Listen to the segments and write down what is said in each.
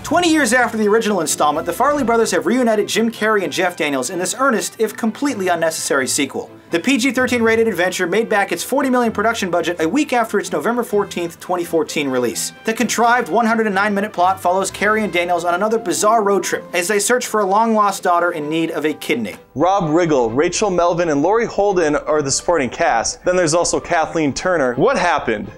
20 years after the original installment, the Farrelly brothers have reunited Jim Carrey and Jeff Daniels in this earnest, if completely unnecessary sequel. The PG-13 rated adventure made back its $40 million production budget a week after its November 14th, 2014 release. The contrived 109-minute plot follows Carrey and Daniels on another bizarre road trip as they search for a long-lost daughter in need of a kidney. Rob Riggle, Rachel Melvin, and Laurie Holden are the supporting cast. Then there's also Kathleen Turner. What happened?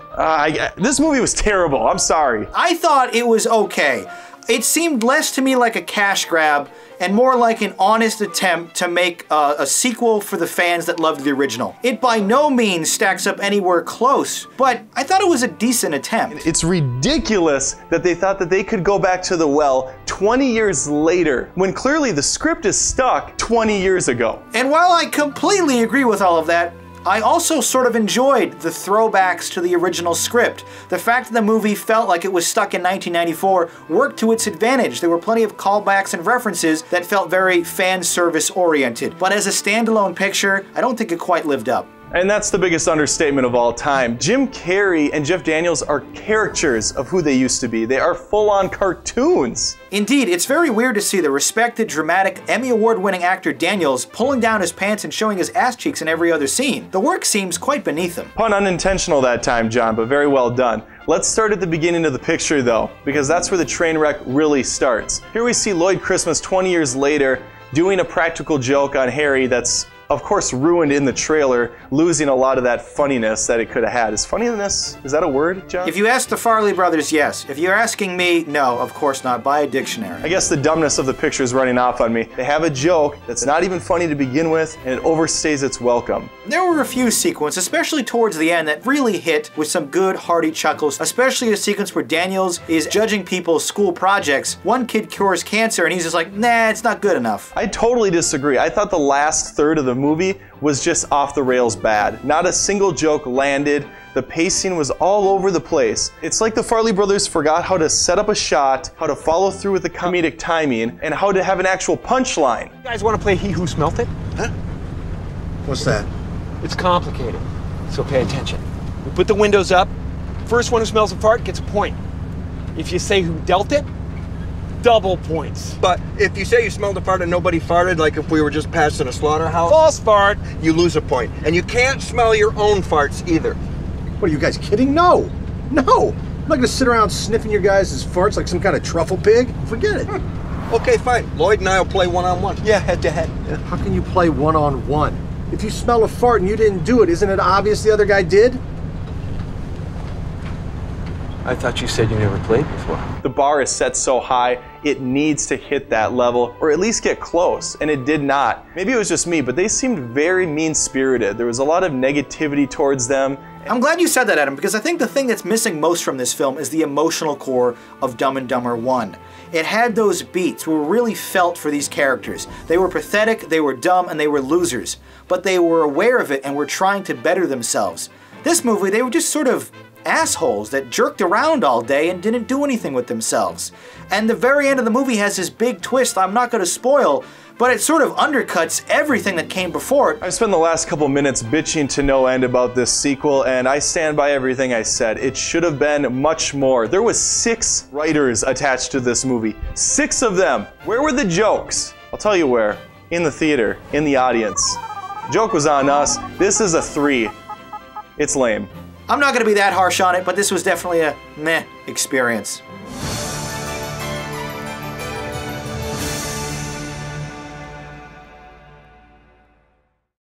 This movie was terrible. I'm sorry. I thought it was okay. It seemed less to me like a cash grab and more like an honest attempt to make a sequel for the fans that loved the original. It by no means stacks up anywhere close, but I thought it was a decent attempt. It's ridiculous that they thought that they could go back to the well 20 years later, when clearly the script is stuck 20 years ago. And while I completely agree with all of that, I also sort of enjoyed the throwbacks to the original script. The fact that the movie felt like it was stuck in 1994 worked to its advantage. There were plenty of callbacks and references that felt very fan service oriented. But as a standalone picture, I don't think it quite lived up. And that's the biggest understatement of all time. Jim Carrey and Jeff Daniels are caricatures of who they used to be. They are full-on cartoons. Indeed, it's very weird to see the respected, dramatic, Emmy Award-winning actor Daniels pulling down his pants and showing his ass cheeks in every other scene. The work seems quite beneath him. Pun unintentional that time, John, but very well done. Let's start at the beginning of the picture, though, because that's where the train wreck really starts. Here we see Lloyd Christmas 20 years later doing a practical joke on Harry that's of course ruined in the trailer, losing a lot of that funniness that it could have had. Is funniness, is that a word, John? If you ask the Farrelly brothers, yes. If you're asking me, no, of course not. Buy a dictionary. I guess the dumbness of the picture is running off on me. They have a joke that's not even funny to begin with, and it overstays its welcome. There were a few sequences, especially towards the end, that really hit with some good, hearty chuckles, especially the sequence where Daniels is judging people's school projects. One kid cures cancer, and he's just like, nah, it's not good enough. I totally disagree. I thought the last third of the movie was just off the rails bad. Not a single joke landed. The pacing was all over the place. It's like the Farrelly brothers forgot how to set up a shot, how to follow through with the comedic timing, and how to have an actual punchline. You guys want to play He Who Smelt It? Huh? What's that? It's complicated, so pay attention. We put the windows up. First one who smells a fart gets a point. If you say who dealt it, double points. But if you say you smelled a fart and nobody farted, like if we were just passing a slaughterhouse, False fart. you lose a point. And you can't smell your own farts either. What, are you guys kidding? No. No. I'm not gonna sit around sniffing your guys' farts like some kind of truffle pig. Forget it. Okay, fine. Lloyd and I will play one-on-one. Yeah, head to head. How can you play one-on-one? If you smell a fart and you didn't do it, isn't it obvious the other guy did? I thought you said you never played before. The bar is set so high, it needs to hit that level, or at least get close, and it did not. Maybe it was just me, but they seemed very mean-spirited. There was a lot of negativity towards them. I'm glad you said that, Adam, because I think the thing that's missing most from this film is the emotional core of Dumb and Dumber 1. It had those beats where we really felt for these characters. They were pathetic, they were dumb, and they were losers. But they were aware of it and were trying to better themselves. This movie, they were just sort of assholes that jerked around all day and didn't do anything with themselves. And the very end of the movie has this big twist I'm not going to spoil, but it sort of undercuts everything that came before it. I spent the last couple minutes bitching to no end about this sequel, and I stand by everything I said. It should have been much more. There was 6 writers attached to this movie. 6 of them. Where were the jokes? I'll tell you where. In the theater. In the audience. Joke was on us. This is a 3. It's lame. I'm not going to be that harsh on it, but this was definitely a meh experience.